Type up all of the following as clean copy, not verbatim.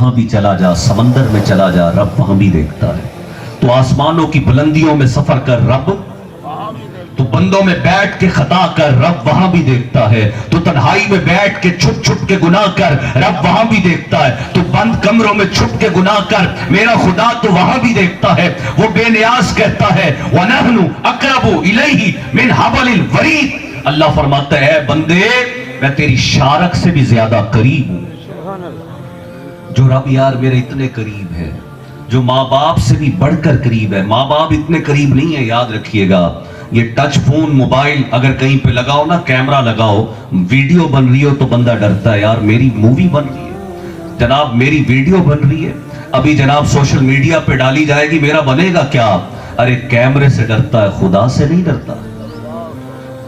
जहां भी चला जा, समंदर में चला जा, रब वहां भी देखता है। तो आसमानों की बुलंदियों में सफर कर, रब तो बंदों में बैठ के खता कर, रब वहां भी देखता है। तो तन्हाई में बैठ के छुप छुप के गुनाह कर, रब वहां भी देखता है। तो बंद कमरों में छुप के गुनाह कर, मेरा खुदा तो वहां भी देखता है। वो बेनियाज कहता है, वनहनु अक़रबु इलैहि मिन हबलिल वरीद। अल्लाह फरमाता है, बंदे मैं तेरी शारक से भी ज्यादा करीब हूं। जो रब यार मेरे इतने करीब है, जो माँ बाप से भी बढ़कर करीब है। माँ बाप इतने करीब नहीं है, याद रखिएगा। ये टच फोन मोबाइल अगर कहीं पे लगाओ ना, कैमरा लगाओ, वीडियो बन रही हो तो बंदा डरता है, यार मेरी मूवी बन रही है जनाब, मेरी वीडियो बन रही है, अभी जनाब सोशल मीडिया पे डाली जाएगी, मेरा बनेगा क्या? अरे कैमरे से डरता है, खुदा से नहीं डरता।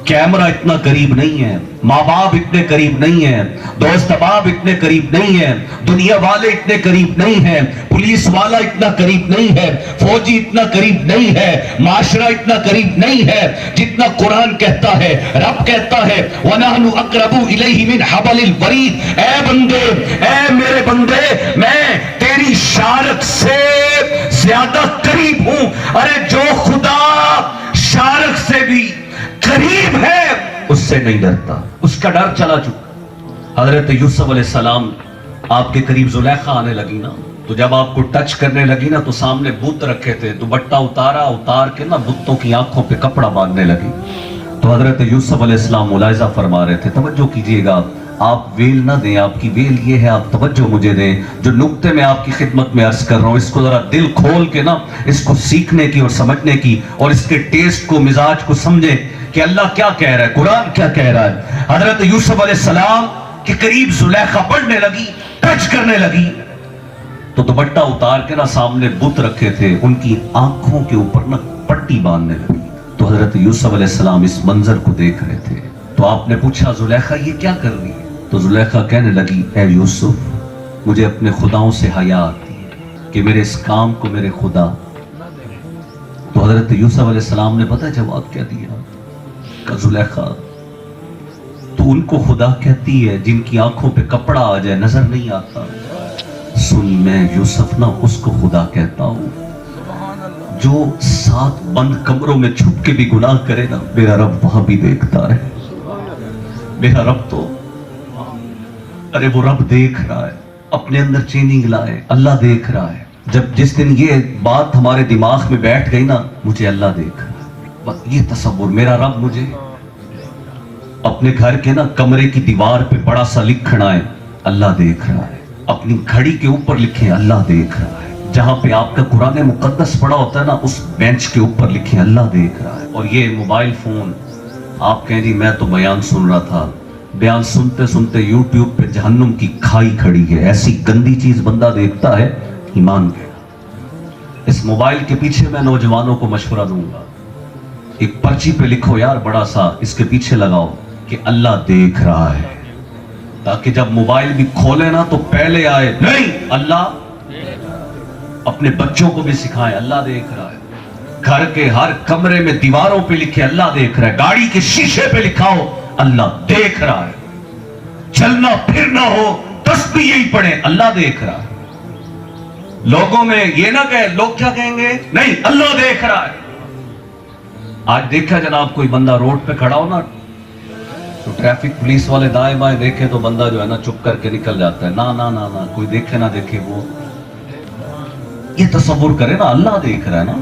कैमरा इतना करीब नहीं है, माँ बाप इतने करीब नहीं है, दोस्त अहबाब इतने करीब नहीं है, दुनिया वाले इतने करीब नहीं है, पुलिस वाला इतना करीब नहीं है, फौजी इतना करीब नहीं है, माशरा इतना करीब नहीं है जितना कुरान कहता है। रब कहता है, वनहनु अक़रबु इलैहि मिन हबलिल वरीद। ऐ बंदे, ऐ मेरे बंदे, मैं तेरी शारक से ज्यादा करीब हूं। अरे जो खुदा शारक से भी करीब है उससे नहीं डरता, उसका डर चला चुका। हजरत यूसुफ अलैहिस्सलाम आपके करीब जुलेखा आने लगी ना, तो जब आपको टच करने लगी ना, तो सामने बुत रखे थे, दुपट्टा उतार के ना बुतों की आंखों पे कपड़ा बांधने लगी। तो हजरत यूसुफ अलैहिस्सलाम मुलाहिजा फरमा रहे थे, तवज्जो कीजिएगा, आप वेल ना दें, आपकी वेल ये है, आप तवज्जो मुझे दें। जो नुक्ते में आपकी खिदमत में अर्ज कर रहा हूँ, इसको जरा दिल खोल के ना, इसको सीखने की और समझने की और इसके टेस्ट को, मिजाज को समझे कि अल्लाह क्या कह रहा है, कुरान क्या कह रहा है। हजरत यूसुफ अलैहिस्सलाम के करीब जुलेखा बढ़ने लगी, टच करने लगी, तो दुपट्टा उतार के ना सामने बुत रखे थे, उनकी आंखों के ऊपर ना पट्टी बांधने लगी। तो हजरत यूसुफ अलैहिस्सलाम इस मंजर को देख रहे थे। तो आपने पूछा, जुलेखा ये क्या कर रही है? तो जुलेखा कहने लगी, ए यूसुफ, मुझे अपने खुदाओं से हया आती है कि मेरे इस काम को मेरे खुदा। तो हजरत यूसुफ अलैहिस्सलाम ने पता जवाब क्या दिया? जुलेखा, तो उनको खुदा कहती है जिनकी आंखों पे कपड़ा आ जाए, नजर नहीं आता। सुन, मैं यूसुफ ना उसको खुदा कहता हूं जो 7 बंद कमरों में छुप के भी गुनाह करे ना, मेरा रब वहां भी देखता है। मेरा रब तो, अरे वो रब देख रहा है, अपने अंदर चेंजिंग लाए, अल्लाह देख रहा है। जब जिस दिन ये बात हमारे दिमाग में बैठ गई ना, मुझे अल्लाह देख रहा है, बस ये तसव्वुर, मेरा रब मुझे अपने घर के ना कमरे की दीवार पे बड़ा सा लिखना है, अल्लाह देख रहा है। अपनी घड़ी के ऊपर लिखे, अल्लाह देख रहा है। जहां पे आपका कुरान मुकद्दस पड़ा होता है ना, उस बेंच के ऊपर लिखे, अल्लाह देख रहा है। और ये मोबाइल फोन, आप कहें जी मैं तो बयान सुन रहा था, बयान सुनते सुनते यूट्यूब पे जहन्नुम की खाई खड़ी है, ऐसी गंदी चीज बंदा देखता है, ईमान गया। इस मोबाइल के पीछे मैं नौजवानों को मशवरा दूंगा, एक पर्ची पे लिखो यार बड़ा सा, इसके पीछे लगाओ कि अल्लाह देख रहा है, ताकि जब मोबाइल भी खोले ना तो पहले आए नहीं अल्लाह। अपने बच्चों को भी सिखाएं, अल्लाह देख रहा है। घर के हर कमरे में दीवारों पे लिखे, अल्लाह देख रहा है। गाड़ी के शीशे पे लिखाओ, अल्लाह देख रहा है। चलना फिरना हो, तस्बीह यही पढ़े, अल्लाह देख रहा है। लोगों में ये ना कहे, लोग क्या कहेंगे, नहीं अल्लाह देख रहा है। आज देखा जनाब, कोई बंदा रोड पे खड़ा हो ना, तो ट्रैफिक पुलिस वाले दाएं बाएं देखे तो बंदा जो है ना चुप करके निकल जाता है। ना ना ना ना, कोई देखे ना देखे, वो ये तसव्वुर करे ना, अल्लाह देख रहा है ना।